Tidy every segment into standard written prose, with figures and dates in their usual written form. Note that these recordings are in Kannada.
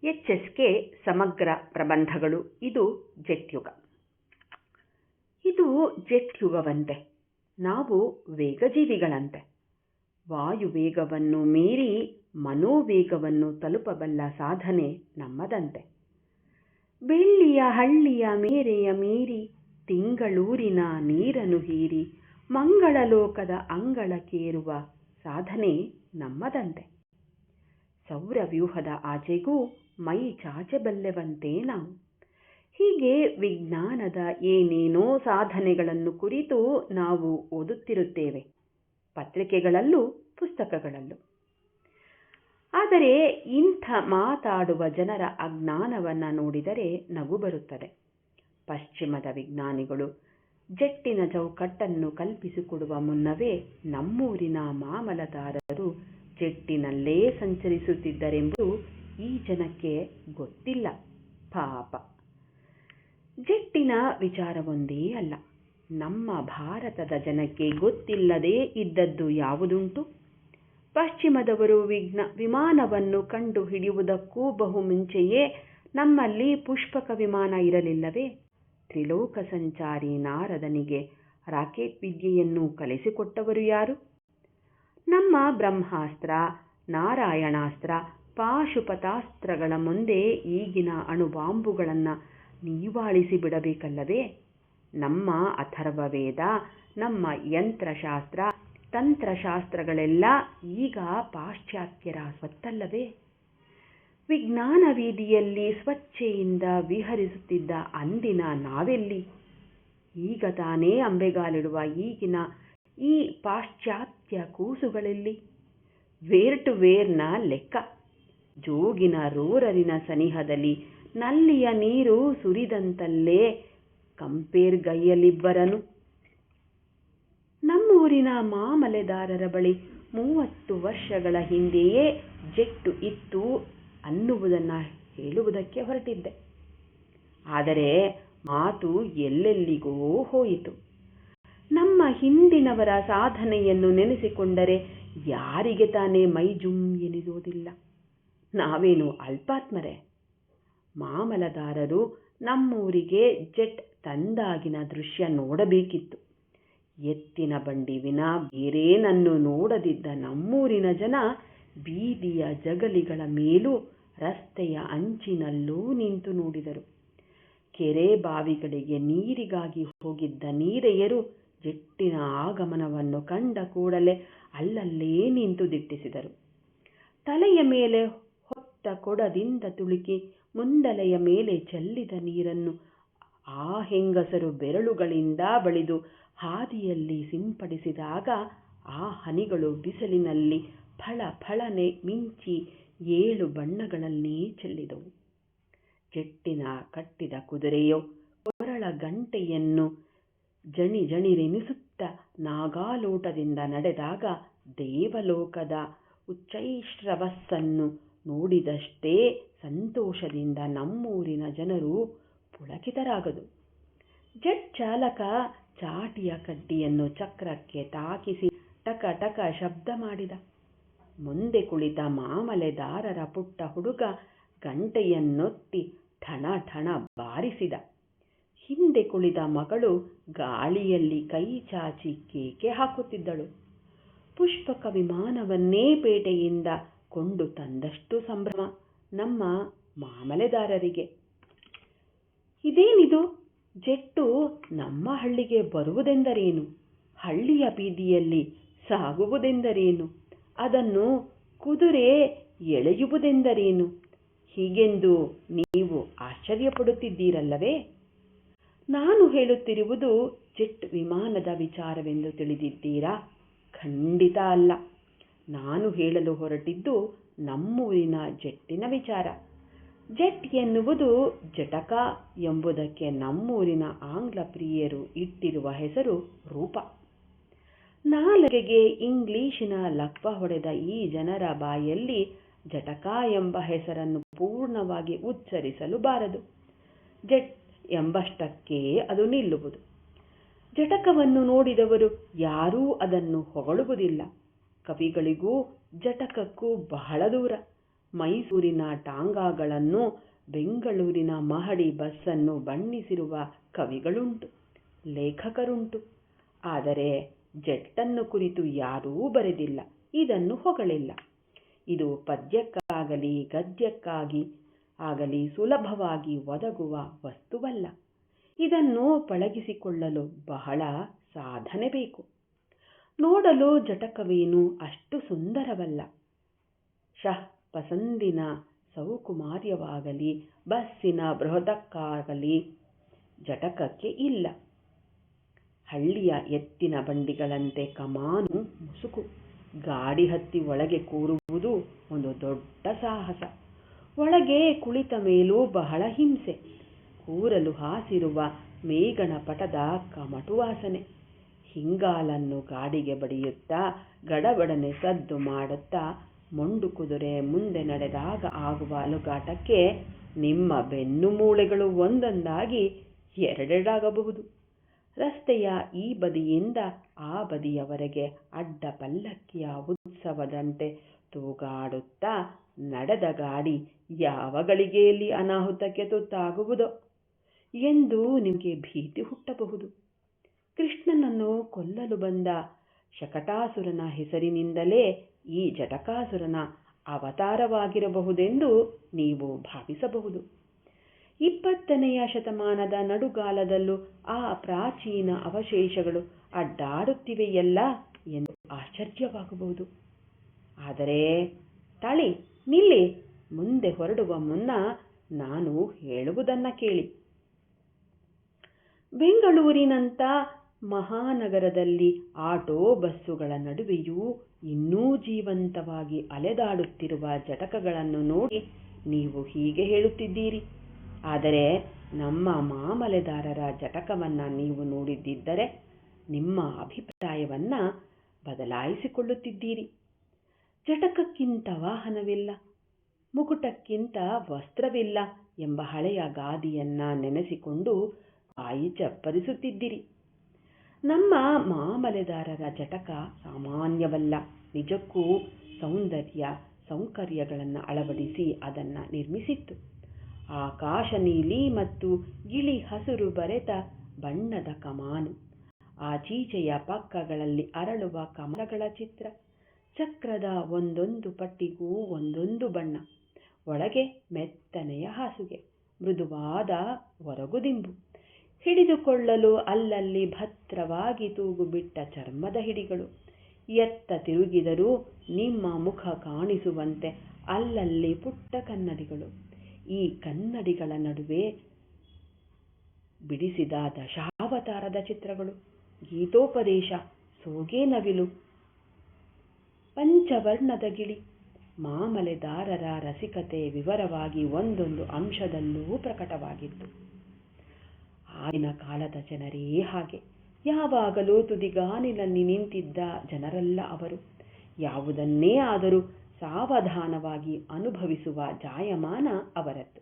HSK ಸಮಗ್ರ ಪ್ರಬಂಧಗಳು. ಇದು ಜೆಟ್ ಯುಗ. ಇದು ಜೆಟ್ ಯುಗವಂತೆ. ನಾವು ವೇಗಜೀವಿಗಳಂತೆ. ವಾಯುವೇಗವನ್ನು ಮೀರಿ ಮನೋವೇಗವನ್ನು ತಲುಪಬಲ್ಲ ಸಾಧನೆ ನಮ್ಮದಂತೆ. ಬೆಳ್ಳಿಯ ಹಳ್ಳಿಯ ಮೇರೆಯ ಮೀರಿ ತಿಂಗಳೂರಿನ ನೀರನ್ನು ಹೀರಿ ಮಂಗಳಲೋಕದ ಅಂಗಳಕ್ಕೇರುವ ಸಾಧನೆ ನಮ್ಮದಂತೆ. ಸೌರವ್ಯೂಹದ ಆಚೆಗೂ ಮೈ ಚಾಚಬಲ್ಲೆವಂತೆ ನಾವು. ಹೀಗೆ ವಿಜ್ಞಾನದ ಏನೇನೋ ಸಾಧನೆಗಳನ್ನು ಕುರಿತು ನಾವು ಓದುತ್ತಿರುತ್ತೇವೆ, ಪತ್ರಿಕೆಗಳಲ್ಲೂ ಪುಸ್ತಕಗಳಲ್ಲೂ. ಆದರೆ ಇಂಥ ಮಾತಾಡುವ ಜನರ ಅಜ್ಞಾನವನ್ನು ನೋಡಿದರೆ ನಗು ಬರುತ್ತದೆ. ಪಶ್ಚಿಮದ ವಿಜ್ಞಾನಿಗಳು ಜೆಟ್ಟಿನ ಚೌಕಟ್ಟನ್ನು ಕಲ್ಪಿಸಿಕೊಡುವ ಮುನ್ನವೇ ನಮ್ಮೂರಿನ ಮಾಮಲದಾರರು ಜೆಟ್ಟಿನಲ್ಲೇ ಸಂಚರಿಸುತ್ತಿದ್ದರೆಂಬುದು ಈ ಜನಕ್ಕೆ ಗೊತ್ತಿಲ್ಲ ಪಾಪ. ಜೆಟ್ಟಿನ ವಿಚಾರವೊಂದೇ ಅಲ್ಲ, ನಮ್ಮ ಭಾರತದ ಜನಕ್ಕೆ ಗೊತ್ತಿಲ್ಲದೇ ಇದ್ದದ್ದು ಯಾವುದುಂಟು? ಪಶ್ಚಿಮದವರು ವಿಮಾನವನ್ನು ಕಂಡು ಹಿಡಿಯುವುದಕ್ಕೂ ಬಹು ಮುಂಚೆಯೇ ನಮ್ಮಲ್ಲಿ ಪುಷ್ಪಕ ವಿಮಾನ ಇರಲಿಲ್ಲವೇ? ತ್ರಿಲೋಕ ಸಂಚಾರಿ ನಾರದನಿಗೆ ರಾಕೆಟ್ ವಿದ್ಯೆಯನ್ನು ಕಲಿಸಿಕೊಟ್ಟವರು ಯಾರು? ನಮ್ಮ ಬ್ರಹ್ಮಾಸ್ತ್ರ, ನಾರಾಯಣಾಸ್ತ್ರ, ಪಾಶುಪತಾಸ್ತ್ರಗಳ ಮುಂದೆ ಈಗಿನ ಅಣುಬಾಂಬುಗಳನ್ನು ನೀವಾಳಿಸಿ ಬಿಡಬೇಕಲ್ಲವೇ? ನಮ್ಮ ಅಥರ್ವವೇದ, ನಮ್ಮ ಯಂತ್ರಶಾಸ್ತ್ರ, ತಂತ್ರಶಾಸ್ತ್ರಗಳೆಲ್ಲ ಈಗ ಪಾಶ್ಚಾತ್ಯರ ಸ್ವತ್ತಲ್ಲವೇ? ವಿಜ್ಞಾನ ವೀದಿಯಲ್ಲಿ ಸ್ವಚ್ಛೆಯಿಂದ ವಿಹರಿಸುತ್ತಿದ್ದ ಅಂದಿನ ನಾವೆಲ್ಲಿ? ಈಗ ತಾನೇ ಅಂಬೆಗಾಲಿಡುವ ಈಗಿನ ಈ ಪಾಶ್ಚಾತ್ಯ ಕೂಸುಗಳಲ್ಲಿ? ವೇರ್ ಟು ವೇರ್ನ ಲೆಕ್ಕ. ಜೋಗಿನ ರೋರರಿನ ಸನಿಹದಲ್ಲಿ ನಲ್ಲಿಯ ನೀರು ಸುರಿದಂತಲ್ಲೇ ಕಂಪೇರ್ಗೈಯಲಿಬ್ಬರನು. ನಮ್ಮೂರಿನ ಮಾಮಲೆದಾರರ ಬಳಿ 30 ವರ್ಷಗಳ ಹಿಂದೆಯೇ ಜೆಟ್ಟು ಇತ್ತು ಅನ್ನುವುದನ್ನು ಹೇಳುವುದಕ್ಕೆ ಹೊರಟಿದ್ದೆ. ಆದರೆ ಮಾತು ಎಲ್ಲೆಲ್ಲಿಗೋ ಹೋಯಿತು. ನಮ್ಮ ಹಿಂದಿನವರ ಸಾಧನೆಯನ್ನು ನೆನೆಸಿಕೊಂಡರೆ ಯಾರಿಗೆ ತಾನೇ ಮೈ ಜುಮ್ ಎನಿಸುವುದಿಲ್ಲ? ನಾವೇನು ಅಲ್ಪಾತ್ಮರೇ? ಮಾಮಲದಾರರು ನಮ್ಮೂರಿಗೆ ಜೆಟ್ ತಂದಾಗಿನ ದೃಶ್ಯ ನೋಡಬೇಕಿತ್ತು. ಎತ್ತಿನ ಬಂಡಿ ವಿನಾ ಬೇರೇನನ್ನು ನೋಡದಿದ್ದ ನಮ್ಮೂರಿನ ಜನ ಬೀದಿಯ ಜಗಲಿಗಳ ಮೇಲೂ ರಸ್ತೆಯ ಅಂಚಿನಲ್ಲೂ ನಿಂತು ನೋಡಿದರು. ಕೆರೆ ಬಾವಿಗಳಿಗೆ ನೀರಿಗಾಗಿ ಹೋಗಿದ್ದ ನೀರೆಯರು ಜೆಟ್ಟಿನ ಆಗಮನವನ್ನು ಕಂಡ ಕೂಡಲೇ ಅಲ್ಲಲ್ಲೇ ನಿಂತು ದಿಟ್ಟಿಸಿದರು. ತಲೆಯ ಮೇಲೆ ಹೊತ್ತ ಕೊಡದಿಂದ ತುಳುಕಿ ಮುಂದಲೆಯ ಮೇಲೆ ಚೆಲ್ಲಿದ ನೀರನ್ನು ಆ ಹೆಂಗಸರು ಬೆರಳುಗಳಿಂದ ಬಳಿದು ಹಾದಿಯಲ್ಲಿ ಸಿಂಪಡಿಸಿದಾಗ ಆ ಹನಿಗಳು ಬಿಸಿಲಿನಲ್ಲಿ ಫಳ ಫಳನೆ ಮಿಂಚಿ 7 ಬಣ್ಣಗಳನ್ನೇ ಚೆಲ್ಲಿದವು. ಜೆಟ್ಟಿನ ಕಟ್ಟಿದ ಕುದುರೆಯೋ ಕೊರಳ ಗಂಟೆಯನ್ನು ಜಣಿ ಜಣಿರೆನಿಸುತ್ತ ನಾಗಾಲೋಟದಿಂದ ನಡೆದಾಗ ದೇವಲೋಕದ ಉಚ್ಚೈಶ್ರವಸ್ಸನ್ನು ನೋಡಿದಷ್ಟೇ ಸಂತೋಷದಿಂದ ನಮ್ಮೂರಿನ ಜನರು ಪುಳಕಿತರಾಗದು. ಜೆಟ್ ಚಾಲಕ ಚಾಟಿಯ ಕಡ್ಡಿಯನ್ನು ಚಕ್ರಕ್ಕೆ ತಾಕಿಸಿ ಟಕ ಟಕ ಶಬ್ದ ಮಾಡಿದ. ಮುಂದೆ ಕುಳಿತ ಮಾಮಲೆದಾರರ ಪುಟ್ಟ ಹುಡುಗ ಗಂಟೆಯನ್ನೊತ್ತಿ ಠಣ ಠಣ ಬಾರಿಸಿದ. ಹಿಂದೆ ಕುಳಿತ ಮಗಳು ಗಾಳಿಯಲ್ಲಿ ಕೈ ಚಾಚಿ ಕೇಕೆ ಹಾಕುತ್ತಿದ್ದಳು. ಪುಷ್ಪಕ ವಿಮಾನವನ್ನೇ ಪೇಟೆಯಿಂದ ಕೊಂಡು ತಂದಷ್ಟು ಸಂಭ್ರಮ ನಮ್ಮ ಮಾಮಲೆದಾರರಿಗೆ. ಇದೇನಿದು? ಜೆಟ್ಟು ನಮ್ಮ ಹಳ್ಳಿಗೆ ಬರುವುದೆಂದರೇನು? ಹಳ್ಳಿಯ ಬೀದಿಯಲ್ಲಿ ಸಾಗುವುದೆಂದರೇನು? ಅದನ್ನು ಕುದುರೆ ಎಳೆಯುವುದೆಂದರೇನು? ಹೀಗೆಂದು ನೀವು ಆಶ್ಚರ್ಯಪಡುತ್ತಿದ್ದೀರಲ್ಲವೇ? ನಾನು ಹೇಳುತ್ತಿರುವುದು ಜೆಟ್ ವಿಮಾನದ ವಿಚಾರವೆಂದು ತಿಳಿದಿದ್ದೀರಾ? ಖಂಡಿತ ಅಲ್ಲ. ನಾನು ಹೇಳಲು ಹೊರಟಿದ್ದು ನಮ್ಮೂರಿನ ಜೆಟ್ಟಿನ ವಿಚಾರ. ಜೆಟ್ ಎನ್ನುವುದು ಜಟಕ ಎಂಬುದಕ್ಕೆ ನಮ್ಮೂರಿನ ಆಂಗ್ಲ ಪ್ರಿಯರು ಇಟ್ಟಿರುವ ಹೆಸರು ರೂಪ. ನಾಲಿಗೆಗೆ ಇಂಗ್ಲಿಶಿನ ಲಕ್ವ ಹೊಡೆದ ಈ ಜನರ ಬಾಯಲ್ಲಿ ಜಟಕ ಎಂಬ ಹೆಸರನ್ನು ಪೂರ್ಣವಾಗಿ ಉಚ್ಚರಿಸಲು ಬಾರದು. ಜೆಟ್ ಎಂಬಷ್ಟಕ್ಕೆ ಅದು ನಿಲ್ಲುವುದು. ಜಟಕವನ್ನು ನೋಡಿದವರು ಯಾರೂ ಅದನ್ನು ಹೊಗಳುವುದಿಲ್ಲ. ಕವಿಗಳಿಗೂ ಜಟಕಕ್ಕೂ ಬಹಳ ದೂರ. ಮೈಸೂರಿನ ಟಾಂಗಾಗಳನ್ನು, ಬೆಂಗಳೂರಿನ ಮಹಡಿ ಬಸ್ಸನ್ನು ಬಣ್ಣಿಸಿರುವ ಕವಿಗಳುಂಟು, ಲೇಖಕರುಂಟು. ಆದರೆ ಜೆಟ್ಟನ್ನು ಕುರಿತು ಯಾರೂ ಬರೆದಿಲ್ಲ, ಇದನ್ನು ಹೊಗಳಿಲ್ಲ. ಇದು ಪದ್ಯಕ್ಕಾಗಲಿ ಗದ್ಯಕ್ಕಾಗಿ ಆಗಲಿ ಸುಲಭವಾಗಿ ಒದಗುವ ವಸ್ತುವಲ್ಲ. ಇದನ್ನು ಪಳಗಿಸಿಕೊಳ್ಳಲು ಬಹಳ ಸಾಧನೆ ಬೇಕು. ನೋಡಲು ಜಟಕವೇನು ಅಷ್ಟು ಸುಂದರವಲ್ಲ. ಪಸಂದಿನ ಸೌಕುಮಾರ್ಯವಾಗಲಿ ಬಸ್ಸಿನ ಬೃಹದಕ್ಕಾಗಲಿ ಜಟಕಕ್ಕೆ ಇಲ್ಲ. ಹಳ್ಳಿಯ ಎತ್ತಿನ ಬಂಡಿಗಳಂತೆ ಕಮಾನು ಮುಸುಕು. ಗಾಡಿ ಹತ್ತಿ ಒಳಗೆ ಕೂರುವುದು ಒಂದು ದೊಡ್ಡ ಸಾಹಸ. ಒಳಗೆ ಕುಳಿತ ಮೇಲೂ ಬಹಳ ಹಿಂಸೆ. ಕೂರಲು ಹಾಸಿರುವ ಮೇಗಣ ಪಟದ ಕಮಟು ವಾಸನೆ. ಹಿಂಗಾಲನ್ನು ಗಾಡಿಗೆ ಬಡಿಯುತ್ತಾ ಗಡಬಡನೆ ಸದ್ದು ಮಾಡುತ್ತಾ ಮೊಂಡು ಕುದುರೆ ಮುಂದೆ ನಡೆದಾಗ ಆಗುವ ಅಲುಗಾಟಕ್ಕೆ ನಿಮ್ಮ ಬೆನ್ನು ಮೂಳೆಗಳು ಒಂದೊಂದಾಗಿ ಎರಡೆರಡಾಗಬಹುದು. ರಸ್ತೆಯ ಈ ಬದಿಯಿಂದ ಆ ಬದಿಯವರೆಗೆ ಅಡ್ಡ ಪಲ್ಲಕ್ಕಿಯ ಉತ್ಸವದಂತೆ ತೂಗಾಡುತ್ತಾ ನಡೆದ ಗಾಡಿ ಯಾವ ಗಳಿಗೆಯಲ್ಲಿ ಅನಾಹುತಕ್ಕೆ ತುತ್ತಾಗುವುದೋ ಎಂದು ನಿಮಗೆ ಭೀತಿ ಹುಟ್ಟಬಹುದು. ಕೃಷ್ಣನನ್ನು ಕೊಲ್ಲಲು ಬಂದ ಶಕಟಾಸುರನ ಹೆಸರಿನಿಂದಲೇ ಈ ಜಟಕಾಸುರನ ಅವತಾರವಾಗಿರಬಹುದೆಂದು ನೀವು ಭಾವಿಸಬಹುದು. 20ನೆಯ ಶತಮಾನದ ನಡುಗಾಲದಲ್ಲೂ ಆ ಪ್ರಾಚೀನ ಅವಶೇಷಗಳು ಅಡ್ಡಾಡುತ್ತಿವೆಯಲ್ಲ ಎಂದು ಆಶ್ಚರ್ಯವಾಗಬಹುದು. ಆದರೆ ತಳಿ ನಿಲ್ಲಿ, ಮುಂದೆ ಹೊರಡುವ ಮುನ್ನ ನಾನು ಹೇಳುವುದನ್ನು ಕೇಳಿ. ಬೆಂಗಳೂರಿನಂಥ ಮಹಾನಗರದಲ್ಲಿ ಆಟೋ ಬಸ್ಸುಗಳ ನಡುವೆಯೂ ಇನ್ನೂ ಜೀವಂತವಾಗಿ ಅಲೆದಾಡುತ್ತಿರುವ ಜಟಕಗಳನ್ನು ನೋಡಿ ನೀವು ಹೀಗೆ ಹೇಳುತ್ತಿದ್ದೀರಿ. ಆದರೆ ನಮ್ಮ ಮಾಮಲೆದಾರರ ಜಟಕವನ್ನು ನೀವು ನೋಡಿದ್ದರೆ ನಿಮ್ಮ ಅಭಿಪ್ರಾಯವನ್ನು ಬದಲಾಯಿಸಿಕೊಳ್ಳುತ್ತಿದ್ದೀರಿ. ಜಟಕಕ್ಕಿಂತ ವಾಹನವಿಲ್ಲ, ಮುಕುಟಕ್ಕಿಂತ ವಸ್ತ್ರವಿಲ್ಲ ಎಂಬ ಹಳೆಯ ಗಾದೆಯನ್ನು ನೆನೆಸಿಕೊಂಡು ಬಾಯಿ ಚಪ್ಪರಿಸುತ್ತಿದ್ದೀರಿ. ನಮ್ಮ ಮಾಮಲೆದಾರರ ಜಟಕ ಸಾಮಾನ್ಯವಲ್ಲ. ನಿಜಕ್ಕೂ ಸೌಕರ್ಯಗಳನ್ನು ಅಳವಡಿಸಿ ಅದನ್ನು ನಿರ್ಮಿಸಿತ್ತು. ಆಕಾಶ ನೀಲಿ ಮತ್ತು ಗಿಳಿ ಹಸುರು ಬರೆದ ಬಣ್ಣದ ಕಮಾನು, ಆಚೀಚೆಯ ಪಕ್ಕಗಳಲ್ಲಿ ಅರಳುವ ಕಮಲಗಳ ಚಿತ್ರ, ಚಕ್ರದ ಒಂದೊಂದು ಪಟ್ಟಿಗೂ ಒಂದೊಂದು ಬಣ್ಣ, ಒಳಗೆ ಮೆತ್ತನೆಯ ಹಾಸುಗೆ, ಮೃದುವಾದ ಹೊರಗುದಿಂಬು, ಹಿಡಿದುಕೊಳ್ಳಲು ಅಲ್ಲಲ್ಲಿ ಭದ್ರವಾಗಿ ತೂಗುಬಿಟ್ಟ ಚರ್ಮದ ಹಿಡಿಗಳು, ಎತ್ತ ತಿರುಗಿದರೂ ನಿಮ್ಮ ಮುಖ ಕಾಣಿಸುವಂತೆ ಅಲ್ಲಲ್ಲಿ ಪುಟ್ಟ ಕನ್ನಡಿಗಳು, ಈ ಕನ್ನಡಿಗಳ ನಡುವೆ ಬಿಡಿಸಿದ ದಶಾವತಾರದ ಚಿತ್ರಗಳು, ಗೀತೋಪದೇಶ, ಸೋಗೆ ನವಿಲು, ಪಂಚವರ್ಣದ ಗಿಳಿ, ಮಾಮಲೆದಾರರ ರಸಿಕತೆ ವಿವರವಾಗಿ ಒಂದೊಂದು ಅಂಶದಲ್ಲೂ ಪ್ರಕಟವಾಗಿತ್ತು. ಆಗಿನ ಕಾಲದ ಜನರೇ ಹಾಗೆ. ಯಾವಾಗಲೂ ತುದಿಗಾನಿನಲ್ಲಿ ನಿಂತಿದ್ದ ಜನರಲ್ಲ ಅವರು. ಯಾವುದನ್ನೇ ಆದರೂ ಸಾವಧಾನವಾಗಿ ಅನುಭವಿಸುವ ಜಾಯಮಾನ ಅವರದ್ದು.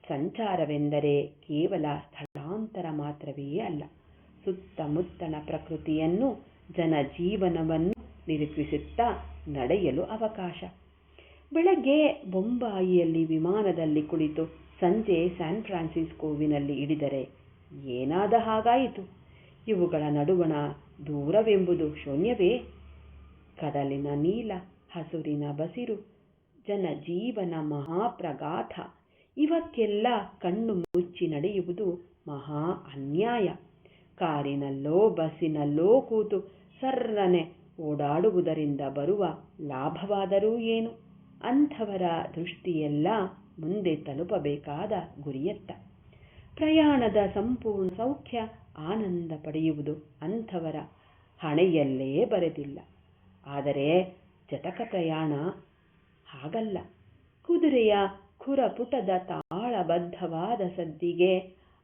ಸಂಚಾರವೆಂದರೆ ಕೇವಲ ಸ್ಥಳಾಂತರ ಮಾತ್ರವೇ ಅಲ್ಲ, ಸುತ್ತಮುತ್ತಣ ಪ್ರಕೃತಿಯನ್ನು, ಜನಜೀವನವನ್ನು ನಿರೂಪಿಸುತ್ತಾ ನಡೆಯಲು ಅವಕಾಶ. ಬೆಳಗ್ಗೆ ಬೊಂಬಾಯಿಯಲ್ಲಿ ವಿಮಾನದಲ್ಲಿ ಕುಳಿತು ಸಂಜೆ ಸ್ಯಾನ್ ಫ್ರಾನ್ಸಿಸ್ಕೋವಿನಲ್ಲಿ ಇಳಿದರೆ ಏನಾದ ಹಾಗಾಯಿತು? ಇವುಗಳ ನಡುವಣ ದೂರವೆಂಬುದು ಶೂನ್ಯವೇ? ಕಡಲಿನ ನೀಲ, ಹಸುರಿನ ಬಸಿರು, ಜನಜೀವನ ಮಹಾಪ್ರಗಾಥ, ಇವಕ್ಕೆಲ್ಲ ಕಣ್ಣು ಮುಚ್ಚಿ ನಡೆಯುವುದು ಮಹಾ ಅನ್ಯಾಯ. ಕಾರಿನಲ್ಲೋ ಬಸ್ಸಿನಲ್ಲೋ ಕೂತು ಸರ್ರನೆ ಓಡಾಡುವುದರಿಂದ ಬರುವ ಲಾಭವಾದರೂ ಏನು? ಅಂಥವರ ದೃಷ್ಟಿಯೆಲ್ಲ ಮುಂದೆ ತಲುಪಬೇಕಾದ ಗುರಿಯತ್ತ. ಪ್ರಯಾಣದ ಸಂಪೂರ್ಣ ಸೌಖ್ಯ ಆನಂದ ಪಡೆಯುವುದು ಅಂಥವರ ಹಣೆಯಲ್ಲೇ ಬರೆದಿಲ್ಲ. ಆದರೆ ಜಟಕ ಪ್ರಯಾಣ ಹಾಗಲ್ಲ. ಕುದುರೆಯ ಖುರಪುಟದ ತಾಳಬದ್ಧವಾದ ಸದ್ದಿಗೆ,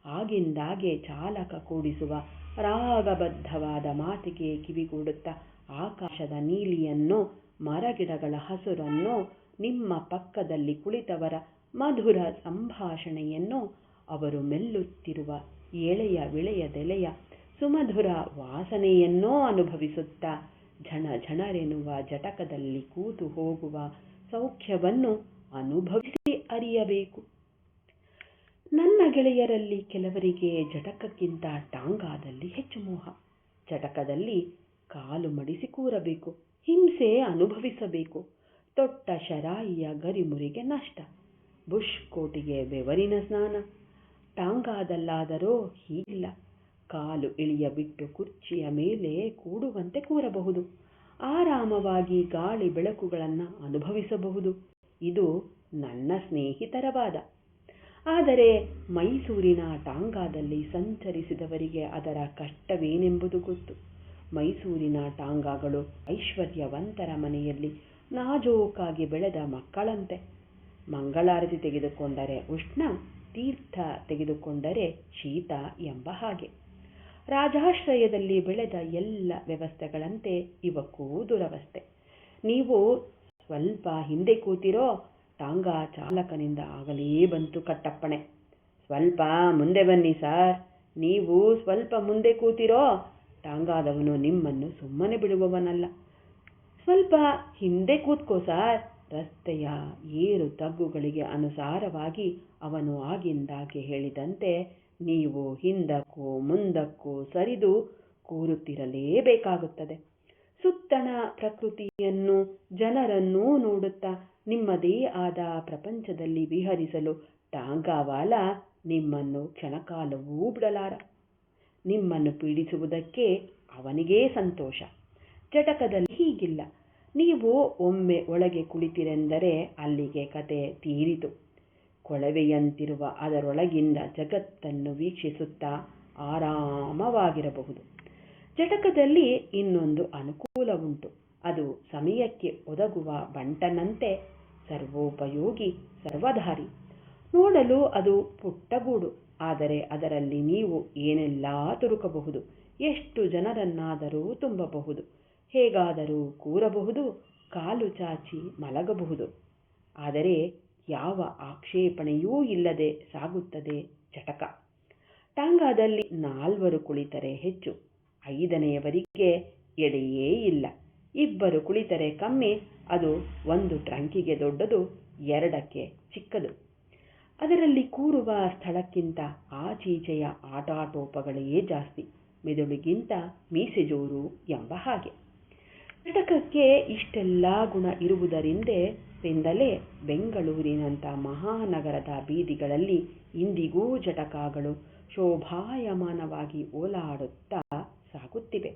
ಆಗಿಂದಾಗೆ ಚಾಲಕ ಕೂಡಿಸುವ ರಾಗಬದ್ಧವಾದ ಮಾತಿಗೆ ಕಿವಿಗೂಡುತ್ತಾ ಆಕಾಶದ ನೀಲಿಯನ್ನು, ಮರಗಿಡಗಳ ಹಸುರನ್ನು, ನಿಮ್ಮ ಪಕ್ಕದಲ್ಲಿ ಕುಳಿತವರ ಮಧುರ ಸಂಭಾಷಣೆಯನ್ನು, ಅವರು ಮೆಲ್ಲುತ್ತಿರುವ ಎಳೆಯ ವಿಳೆಯದೆಲೆಯ ಸುಮಧುರ ವಾಸನೆಯನ್ನೋ ಅನುಭವಿಸುತ್ತಾ ಝಣ ಝಣರೆನ್ನುವ ಜಟಕದಲ್ಲಿ ಕೂತು ಹೋಗುವ ಸೌಖ್ಯವನ್ನು ಅನುಭವಿಸಿ ಅರಿಯಬೇಕು. ನನ್ನ ಗೆಳೆಯರಲ್ಲಿ ಕೆಲವರಿಗೆ ಜಟಕಕ್ಕಿಂತ ಟಾಂಗಾದಲ್ಲಿ ಹೆಚ್ಚು ಮೋಹ. ಜಟಕದಲ್ಲಿ ಕಾಲು ಮಡಿಸಿ ಕೂರಬೇಕು, ಹಿಂಸೆ ಅನುಭವಿಸಬೇಕು. ತೊಟ್ಟ ಶರಾಯಿಯ ಗರಿಮುರಿಗೆ ನಷ್ಟ, ಬುಷ್ ಕೋಟಿಗೆ ಬೆವರಿನ ಸ್ನಾನ. ಟಾಂಗಾದಲ್ಲಾದರೋ ಹೀಗಿಲ್ಲ. ಕಾಲು ಇಳಿಯ ಬಿಟ್ಟು ಕುರ್ಚಿಯ ಮೇಲೆ ಕೂಡುವಂತೆ ಕೂರಬಹುದು. ಆರಾಮವಾಗಿ ಗಾಳಿ ಬೆಳಕುಗಳನ್ನು ಅನುಭವಿಸಬಹುದು. ಇದು ನನ್ನ ಸ್ನೇಹಿತರ ವಾದ. ಆದರೆ ಮೈಸೂರಿನ ಟಾಂಗಾದಲ್ಲಿ ಸಂಚರಿಸಿದವರಿಗೆ ಅದರ ಕಷ್ಟವೇನೆಂಬುದು ಗೊತ್ತು. ಮೈಸೂರಿನ ಟಾಂಗಾಗಳು ಐಶ್ವರ್ಯವಂತರ ಮನೆಯಲ್ಲಿ ನಾಜೂಕಾಗಿ ಬೆಳೆದ ಮಕ್ಕಳಂತೆ. ಮಂಗಳಾರತಿ ತೆಗೆದುಕೊಂಡರೆ ಉಷ್ಣ, ತೀರ್ಥ ತೆಗೆದುಕೊಂಡರೆ ಶೀತ ಎಂಬ ಹಾಗೆ. ರಾಜಾಶ್ರಯದಲ್ಲಿ ಬೆಳೆದ ಎಲ್ಲ ವ್ಯವಸ್ಥೆಗಳಂತೆ ಇವಕ್ಕೂ ದುರವಸ್ಥೆ. ನೀವು ಸ್ವಲ್ಪ ಹಿಂದೆ ಕೂತಿರೋ, ಟಾಂಗಾ ಚಾಲಕನಿಂದ ಆಗಲೇ ಬಂತು ಕಟ್ಟಪ್ಪಣೆ. ಸ್ವಲ್ಪ ಮುಂದೆ ಬನ್ನಿ ಸಾರ್. ನೀವು ಸ್ವಲ್ಪ ಮುಂದೆ ಕೂತಿರೋ, ಟಾಂಗಾದವನು ನಿಮ್ಮನ್ನು ಸುಮ್ಮನೆ ಬಿಡುವವನಲ್ಲ. ಸ್ವಲ್ಪ ಹಿಂದೆ ಕೂತ್ಕೋ ಸಾರ್. ರಸ್ತೆಯ ಏರು ತಗ್ಗುಗಳಿಗೆ ಅನುಸಾರವಾಗಿ ಅವನು ಆಗಿಂದಾಗೆ ಹೇಳಿದಂತೆ ನೀವು ಹಿಂದಕ್ಕೂ ಮುಂದಕ್ಕೂ ಸರಿದು ಕೂರುತ್ತಿರಲೇಬೇಕಾಗುತ್ತದೆ. ಸುತ್ತಣ ಪ್ರಕೃತಿಯನ್ನು, ಜನರನ್ನೂ ನೋಡುತ್ತಾ ನಿಮ್ಮದೇ ಆದ ಪ್ರಪಂಚದಲ್ಲಿ ವಿಹರಿಸಲು ಟಾಂಗಾವಾಲ ನಿಮ್ಮನ್ನು ಕ್ಷಣಕಾಲವೂ ಬಿಡಲಾರ. ನಿಮ್ಮನ್ನು ಪೀಡಿಸುವುದಕ್ಕೆ ಅವನಿಗೇ ಸಂತೋಷ. ಜಟಕದಲ್ಲಿ ಹೀಗಿಲ್ಲ. ನೀವು ಒಮ್ಮೆ ಒಳಗೆ ಕುಳಿತಿರೆಂದರೆ ಅಲ್ಲಿಗೆ ಕತೆ ತೀರಿತು. ಕೊಳವೆಯಂತಿರುವ ಅದರೊಳಗಿಂದ ಜಗತ್ತನ್ನು ವೀಕ್ಷಿಸುತ್ತಾ ಆರಾಮವಾಗಿರಬಹುದು. ಜಟಕದಲ್ಲಿ ಇನ್ನೊಂದು ಅನುಕೂಲವುಂಟು. ಅದು ಸಮಯಕ್ಕೆ ಒದಗುವ ಬಂಟನಂತೆ ಸರ್ವೋಪಯೋಗಿ, ಸರ್ವಧಾರಿ. ನೋಡಲು ಅದು ಪುಟ್ಟಗೂಡು, ಆದರೆ ಅದರಲ್ಲಿ ನೀವು ಏನೆಲ್ಲ ತುರುಕಬಹುದು. ಎಷ್ಟು ಜನರನ್ನಾದರೂ ತುಂಬಬಹುದು. ಹೇಗಾದರೂ ಕೂರಬಹುದು, ಕಾಲು ಚಾಚಿ ಮಲಗಬಹುದು. ಆದರೆ ಯಾವ ಆಕ್ಷೇಪಣೆಯೂ ಇಲ್ಲದೆ ಸಾಗುತ್ತದೆ ಜಟಕ. ಟಾಂಗಾದಲ್ಲಿ 4 ಕುಳಿತರೆ ಹೆಚ್ಚು, 5ನೆಯವರಿಗೆ ಎಡೆಯೇ ಇಲ್ಲ. 2 ಕುಳಿತರೆ ಕಮ್ಮಿ, ಅದು 1 ಟ್ರಂಕಿಗೆ ದೊಡ್ಡದು, 2ಕ್ಕೆ ಚಿಕ್ಕದು. ಅದರಲ್ಲಿ ಕೂರುವ ಸ್ಥಳಕ್ಕಿಂತ ಆಚೀಚೆಯ ಆಟಾಟೋಪಗಳೇ ಜಾಸ್ತಿ. ಮೆದುಳಿಗಿಂತ ಮೀಸೆ ಜೋರು ಎಂಬ ಹಾಗೆ. ಜಟಕಕ್ಕೆ ಇಷ್ಟೆಲ್ಲ ಗುಣ ಇರುವುದರಿಂದಲೇ ಬೆಂಗಳೂರಿನಂಥ ಮಹಾನಗರದ ಬೀದಿಗಳಲ್ಲಿ ಇಂದಿಗೂ ಜಟಕಗಳು ಶೋಭಾಯಮಾನವಾಗಿ ಓಲಾಡುತ್ತಾ ಸಾಗುತ್ತಿವೆ.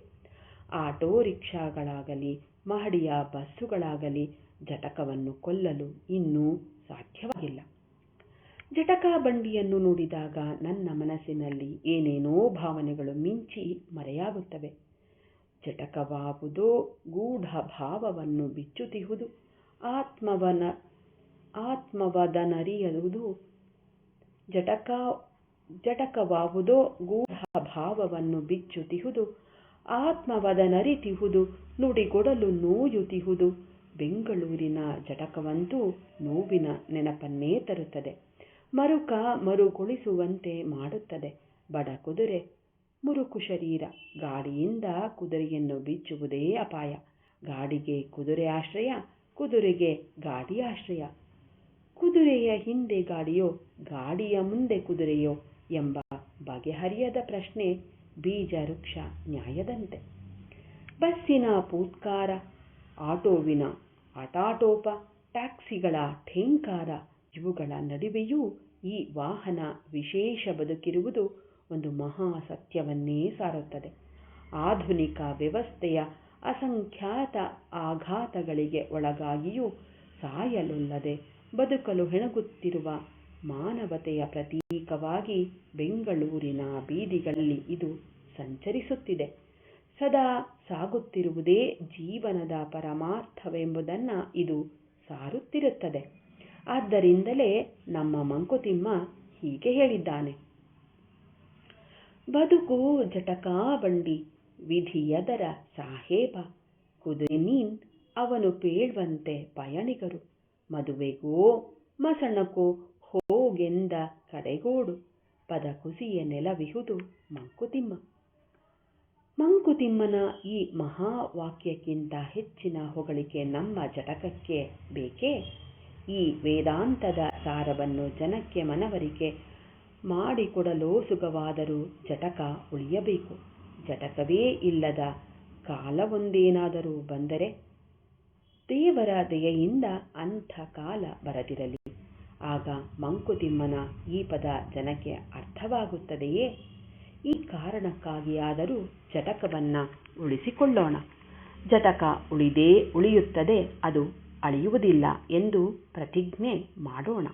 ಆಟೋ ರಿಕ್ಷಾಗಳಾಗಲಿ, ಮಹಡಿಯ ಬಸ್ಸುಗಳಾಗಲಿ ಜಟಕವನ್ನು ಕೊಲ್ಲಲು ಇನ್ನೂ ಸಾಧ್ಯವಾಗಿಲ್ಲ. ಜಟಕ ಬಂಡಿಯನ್ನು ನೋಡಿದಾಗ ನನ್ನ ಮನಸ್ಸಿನಲ್ಲಿ ಏನೇನೋ ಭಾವನೆಗಳು ಮಿಂಚಿ ಮರೆಯಾಗುತ್ತವೆ. ಜಟಕವಾವುದೋ ಗೂಢ ಭಾವವನ್ನು ಬಿಚ್ಚುತ್ತಿಹುದು, ಆತ್ಮವದನರಿಯುವುದು. ಜಟಕವಾವುದೋ ಗೂಢ ಭಾವವನ್ನು ಬಿಚ್ಚುತ್ತಿಹುದು, ಆತ್ಮವದನರಿತಿಹುದು, ನುಡಿಗೊಡಲು ನೋಯುತ್ತಿಹುದು. ಬೆಂಗಳೂರಿನ ಜಟಕವಂತೂ ನೋವಿನ ನೆನಪನ್ನೇ ತರುತ್ತದೆ. ಮರುಗೊಳಿಸುವಂತೆ ಮಾಡುತ್ತದೆ. ಬಡ ಕುದುರೆ, ಮುರುಕು ಶರೀರ. ಗಾಡಿಯಿಂದ ಕುದುರೆಯನ್ನು ಬಿಚ್ಚುವುದೇ ಅಪಾಯ. ಗಾಡಿಗೆ ಕುದುರೆ ಆಶ್ರಯ, ಕುದುರೆಗೆ ಗಾಡಿ ಆಶ್ರಯ. ಕುದುರೆಯ ಹಿಂದೆ ಗಾಡಿಯೋ, ಗಾಡಿಯ ಮುಂದೆ ಕುದುರೆಯೋ ಎಂಬ ಬಗೆಹರಿಯದ ಪ್ರಶ್ನೆ ಬೀಜ ವೃಕ್ಷ ನ್ಯಾಯದಂತೆ. ಬಸ್ಸಿನ ಪೂತ್ಕಾರ, ಆಟೋವಿನ ಆಟಾಟೋಪ, ಟ್ಯಾಕ್ಸಿಗಳ ಠೇಂಕಾರ, ಇವುಗಳ ನಡುವೆಯೂ ಈ ವಾಹನ ವಿಶೇಷ ಬದುಕಿರುವುದು ಒಂದು ಮಹಾ ಸತ್ಯವನ್ನೇ ಸಾರುತ್ತದೆ. ಆಧುನಿಕ ವ್ಯವಸ್ಥೆಯ ಅಸಂಖ್ಯಾತ ಆಘಾತಗಳಿಗೆ ಒಳಗಾಗಿಯೂ ಸಾಯಲೊಲ್ಲದೆ ಬದುಕಲು ಹೆಣಗುತ್ತಿರುವ ಮಾನವತೆಯ ಪ್ರತೀಕವಾಗಿ ಬೆಂಗಳೂರಿನ ಬೀದಿಗಳಲ್ಲಿ ಇದು ಸಂಚರಿಸುತ್ತಿದೆ. ಸದಾ ಸಾಗುತ್ತಿರುವುದೇ ಜೀವನದ ಪರಮಾರ್ಥವೆಂಬುದನ್ನು ಇದು ಸಾರುತ್ತಿರುತ್ತದೆ. ಆದ್ದರಿಂದಲೇ ನಮ್ಮ ಮಂಕುತಿಮ್ಮ ಹೀಗೆ ಹೇಳಿದ್ದಾನೆ: ಬದುಕು ಜಟಕಾ ಬಂಡಿ, ವಿಧಿಯದರ ಸಾಹೇಬ. ಕುದುರೆ ನೀನ್ ಅವನು ಪೇಳ್ವಂತೆ ಪಯಣಿಗರು. ಮದುವೆಗೋ ಮಸಣಕೋ ಹೋಗೆಂದ ಕಡೆಗೋಡು. ಪದ ಕುಸಿಯ ನೆಲವಿಹುದು ಮಂಕುತಿಮ್ಮ. ಮಂಕುತಿಮ್ಮನ ಈ ಮಹಾವಾಕ್ಯಕ್ಕಿಂತ ಹೆಚ್ಚಿನ ಹೊಗಳಿಕೆ ನಮ್ಮ ಜಟಕಕ್ಕೆ ಬೇಕೇ? ಈ ವೇದಾಂತದ ಸಾರವನ್ನು ಜನಕ್ಕೆ ಮನವರಿಕೆ ಮಾಡಿಕೊಡಲೋಸುಗವಾದರೂ ಜಟಕ ಉಳಿಯಬೇಕು. ಜಟಕವೇ ಇಲ್ಲದ ಕಾಲವೊಂದೇನಾದರೂ ಬಂದರೆ ದೇವರ ದಯೆಯಿಂದ ಅಂಥ ಕಾಲ ಬರದಿರಲಿ. ಆಗ ಮಂಕುತಿಮ್ಮನ ಈ ಪದ ಜನಕ್ಕೆ ಅರ್ಥವಾಗುತ್ತದೆಯೇ? ಈ ಕಾರಣಕ್ಕಾಗಿಯಾದರೂ ಜಟಕವನ್ನು ಉಳಿಸಿಕೊಳ್ಳೋಣ. ಜಟಕ ಉಳಿದೇ ಉಳಿಯುತ್ತದೆ, ಅದು ಅಳಿಯುವುದಿಲ್ಲ ಎಂದು ಪ್ರತಿಜ್ಞೆ ಮಾಡೋಣ.